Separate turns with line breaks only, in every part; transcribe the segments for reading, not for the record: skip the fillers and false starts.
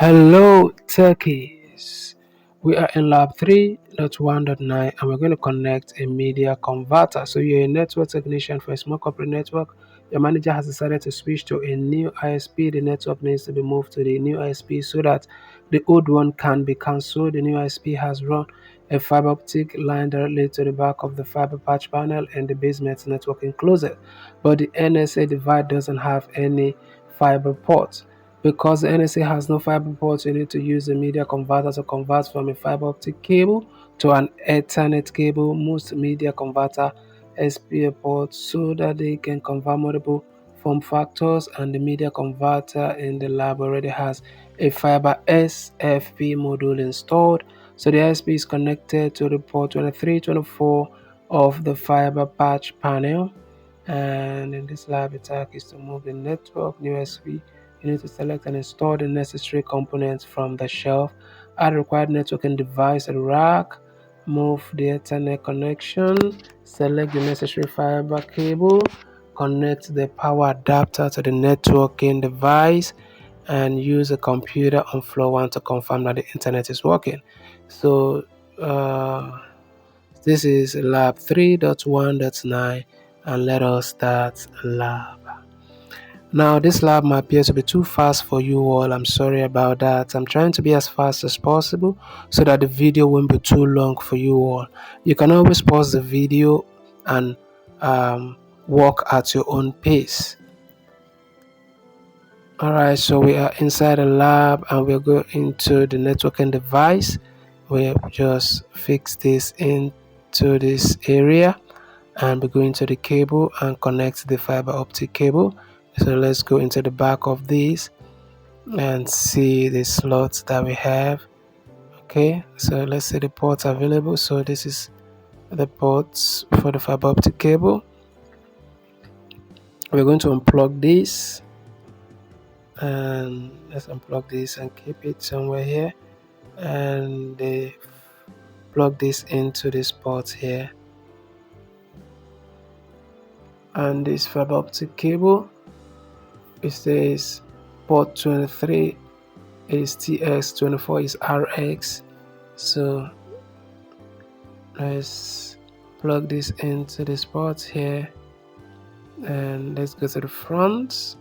Hello, Turkeys. We are in lab 3.1.9 and we're going to connect a media converter. So you're a network technician for a small corporate network. Your manager has decided to switch to a new ISP. The network needs to be moved to the new ISP so that the old one can be cancelled. The new ISP has run a fiber optic line directly to the back of the fiber patch panel in the basement networking closet. But the NSA device doesn't have any fiber ports. Because the NSA has no fiber ports, you need to use a media converter to convert from a fiber optic cable to an Ethernet cable. Most media converter SPA ports so that they can convert multiple form factors, and the media converter in the lab already has a fiber SFP module installed. So the ISP is connected to the port 2324 of the fiber patch panel. And in this lab, the task is to move the network new ISP. You need to select and install the necessary components from the shelf, add required networking device rack, move the Ethernet connection, select the necessary fiber cable, connect the power adapter to the networking device, and use a computer on floor 1 to confirm that the internet is working. So this is lab 3.1.9 and let us start lab. Now this lab might appear to be too fast for you all. I'm sorry about that. I'm trying to be as fast as possible so that the video won't be too long for you all. You can always pause the video and walk at your own pace. Alright, so we are inside the lab and we'll go into the networking device. We'll just fix this into this area and we go into the cable and connect the fiber optic cable. So let's go into the back of this and see the slots that we have. Okay, so let's see the ports available. So this is the ports for the fiber optic cable. We're going to unplug this and let's unplug this and keep it somewhere here, and plug this into this port here, and this fiber optic cable, it says port 23 is TX, 24 is RX. So let's plug this into this port here, and let's go to the front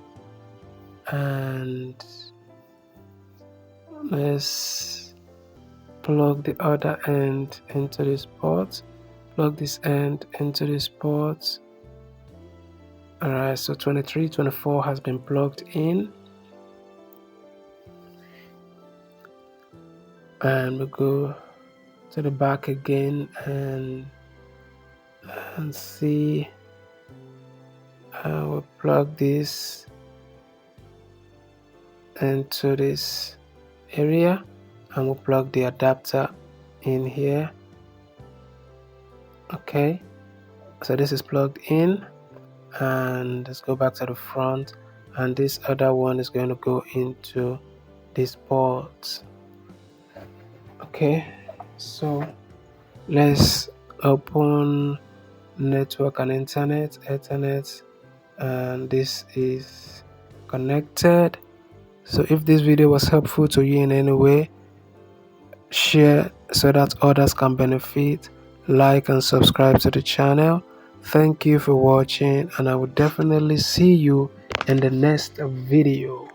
and let's plug the other end into this port, plug this end into this port. Alright, so 24 has been plugged in, and we'll go to the back again and see. We'll plug this into this area and we'll plug the adapter in here. Okay, so this is plugged in, and let's go back to the front, and this other one is going to go into this port. Okay, so let's open network and internet, Ethernet, and this is connected. So if this video was helpful to you in any way, share so that others can benefit, like and subscribe to the channel. Thank you for watching, and I will definitely see you in the next video.